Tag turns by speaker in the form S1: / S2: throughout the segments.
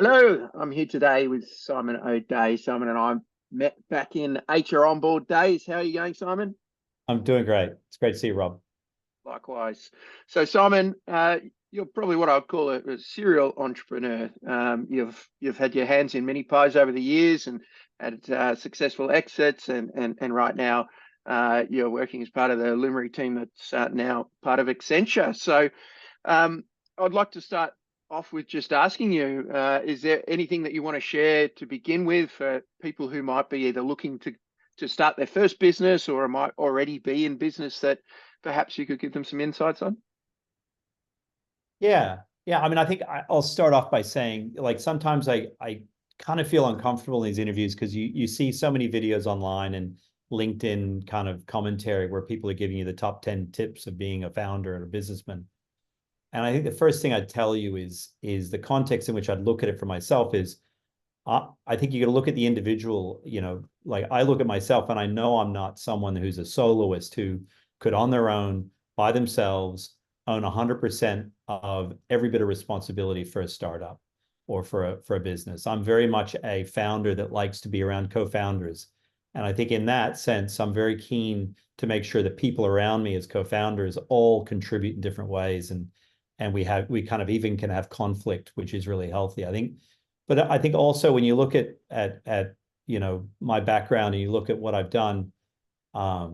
S1: Hello, I'm here today with Simon O'Day. Simon and I met back in HR Onboard days. How are you going, Simon?
S2: I'm doing great. It's great to see you, Rob.
S1: Likewise. So, Simon, you're probably what I'd call a serial entrepreneur. You've had your hands in many pies over the years and had successful exits, and right now you're working as part of the Lumery team that's now part of Accenture. So, um, I'd like to start off with just asking you, is there anything that you want to share to begin with for people who might be either looking to start their first business or might already be in business that perhaps you could give them some insights on?
S2: Yeah. Yeah. I mean, I think I'll start off by saying, like, sometimes I kind of feel uncomfortable in these interviews because you see so many videos online and LinkedIn kind of commentary where people are giving you the top 10 tips of being a founder and a businessman. And I think the first thing I'd tell you is the context in which I'd look at it for myself is I think you got to look at the individual, like I look at myself and I know I'm not someone who's a soloist who could on their own, by themselves, own 100% of every bit of responsibility for a startup or for a business. I'm very much a founder that likes to be around co-founders. And I think in that sense, I'm very keen to make sure that people around me as co-founders all contribute in different ways. And we kind of even can have conflict, which is really healthy. But I think also when you look at my background and you look at what I've done, I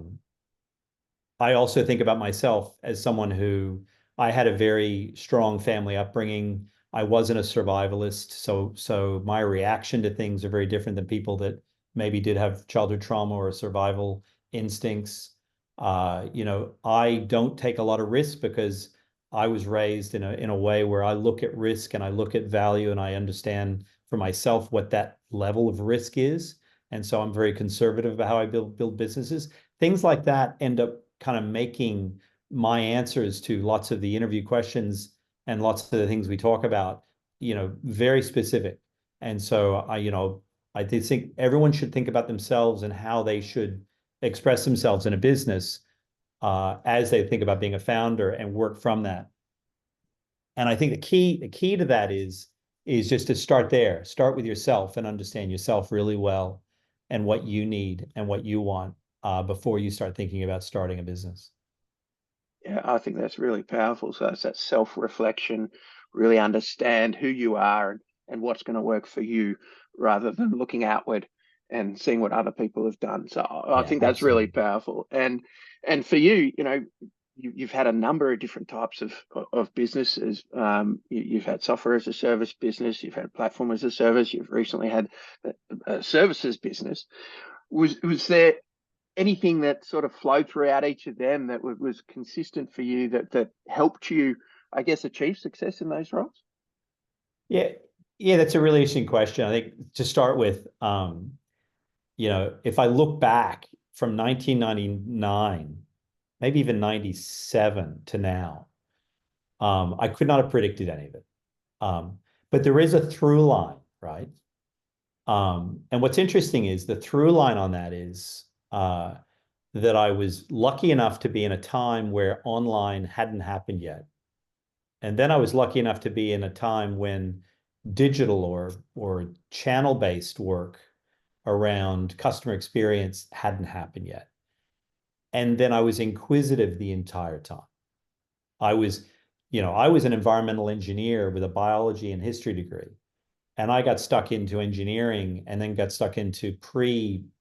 S2: also think about myself as someone who I had a very strong family upbringing. I wasn't a survivalist, so my reaction to things are very different than people that maybe did have childhood trauma or survival instincts. I don't take a lot of risk because I was raised in a way where I look at risk and I look at value and I understand for myself what that level of risk is. And so I'm very conservative about how I build businesses. Things like that end up kind of making my answers to lots of the interview questions and lots of the things we talk about, very specific. And so I do think everyone should think about themselves and how they should express themselves in a business as they think about being a founder and work from that. And I think the key to that is just to start there, start with yourself and understand yourself really well and what you need and what you want before you start thinking about starting a business.
S1: Yeah, I think that's really powerful. So it's that self-reflection, really understand who you are and what's going to work for you rather than looking outward and seeing what other people have done. So I
S2: Yeah,
S1: think that's really
S2: absolutely.
S1: powerful. And for you, you've had a number of different types of businesses. You've had software as a service business, you've had platform as a service, you've recently had a services business. Was there anything that sort of flowed throughout each of them that was consistent for you that helped you, I guess, achieve success in those roles?
S2: Yeah, yeah, that's a really interesting question. I think to start with, if I look back from 1999, maybe even 97 to now, I could not have predicted any of it. But there is a through line, right? And what's interesting is the through line on that is that I was lucky enough to be in a time where online hadn't happened yet. And then I was lucky enough to be in a time when digital or channel-based work around customer experience hadn't happened yet. And then I was inquisitive the entire time. I was, I was an environmental engineer with a biology and history degree. And I got stuck into engineering and then got stuck into pre-data.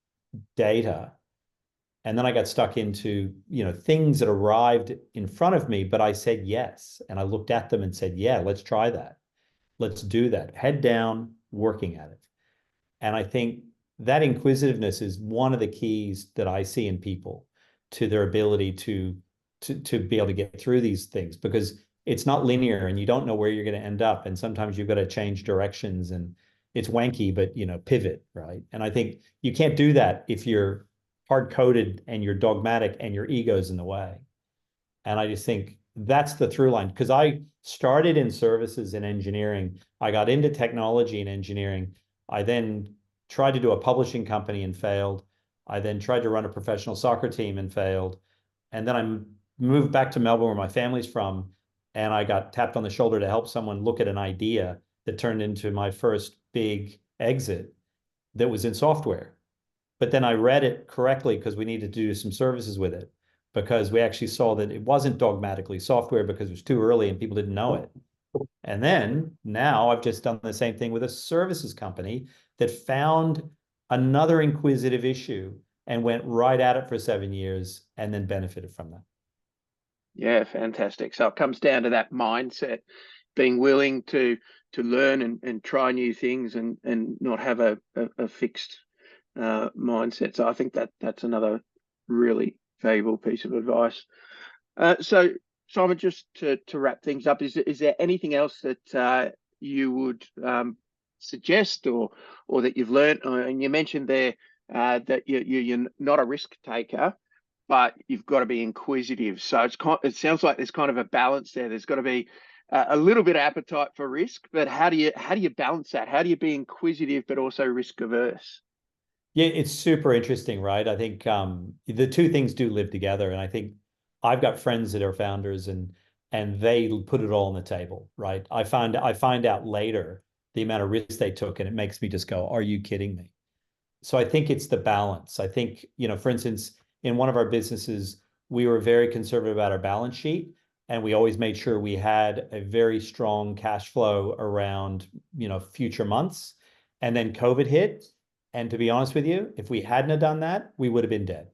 S2: And then I got stuck into, things that arrived in front of me, but I said yes. And I looked at them and said, yeah, let's try that. Let's do that. Head down, working at it. And I think that inquisitiveness is one of the keys that I see in people to their ability to be able to get through these things because it's not linear and you don't know where you're going to end up. And sometimes you've got to change directions and it's wanky, but pivot, right? And I think you can't do that if you're hard coded and you're dogmatic and your ego's in the way. And I just think that's the through line because I started in services and engineering. I got into technology and engineering. I then tried to do a publishing company and failed. I then tried to run a professional soccer team and failed. And then I moved back to Melbourne, where my family's from, and I got tapped on the shoulder to help someone look at an idea that turned into my first big exit that was in software. But then I read it correctly because we needed to do some services with it, because we actually saw that it wasn't dogmatically software because it was too early and people didn't know it. And then now I've just done the same thing with a services company that found another inquisitive issue and went right at it for 7 years and then benefited from that.
S1: Yeah, fantastic. So it comes down to that mindset, being willing to learn and try new things and not have a fixed mindset. So I think that's another really valuable piece of advice. So Simon, just to wrap things up, is there anything else that you would suggest or that you've learned? And you mentioned there that you're not a risk taker, but you've got to be inquisitive. So it sounds like there's kind of a balance there. There's got to be a little bit of appetite for risk, but how do you balance that? How do you be inquisitive but also risk averse?
S2: Yeah, it's super interesting, right? I think the two things do live together, and I think I've got friends that are founders, and they put it all on the table, right? I find out later the amount of risk they took, and it makes me just go, "Are you kidding me?" So I think it's the balance. I think, for instance, in one of our businesses, we were very conservative about our balance sheet, and we always made sure we had a very strong cash flow around, future months. And then COVID hit. And to be honest with you, if we hadn't have done that, we would have been dead.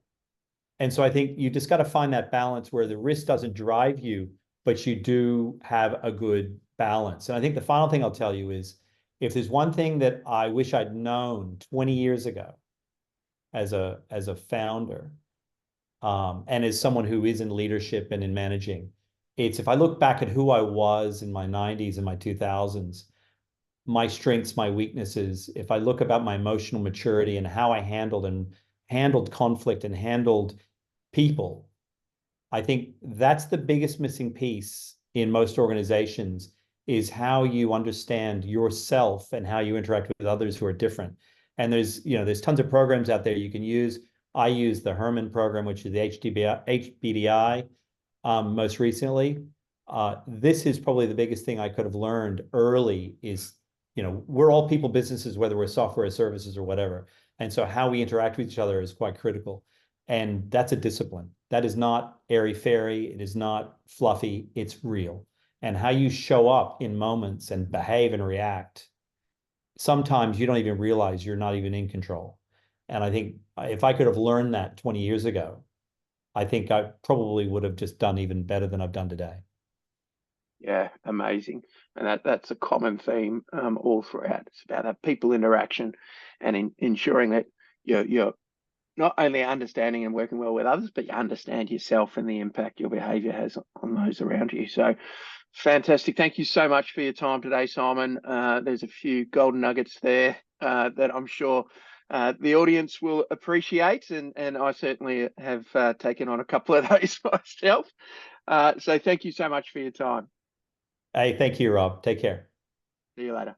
S2: And so I think you just got to find that balance where the risk doesn't drive you, but you do have a good balance. And I think the final thing I'll tell you is, if there's one thing that I wish I'd known 20 years ago as a founder, and as someone who is in leadership and in managing, it's, if I look back at who I was in my 90s and my 2000s, my strengths, my weaknesses, if I look about my emotional maturity and how I handled conflict and handled people, I think that's the biggest missing piece in most organizations, is how you understand yourself and how you interact with others who are different. And there's tons of programs out there you can use. I use the Herman program, which is the HBDI, most recently. This is probably the biggest thing I could have learned early is, we're all people businesses, whether we're software services or whatever. And so how we interact with each other is quite critical. And that's a discipline. That is not airy-fairy. It is not fluffy. It's real. And how you show up in moments and behave and react, sometimes you don't even realize you're not even in control. And I think if I could have learned that 20 years ago, I think I probably would have just done even better than I've done today.
S1: Yeah, amazing. And that's a common theme all throughout. It's about that people interaction and ensuring that you're not only understanding and working well with others, but you understand yourself and the impact your behavior has on those around you. So fantastic. Thank you so much for your time today, Simon. There's a few golden nuggets there that I'm sure the audience will appreciate. And I certainly have taken on a couple of those myself. So thank you so much for your time.
S2: Hey, thank you, Rob. Take care.
S1: See you later.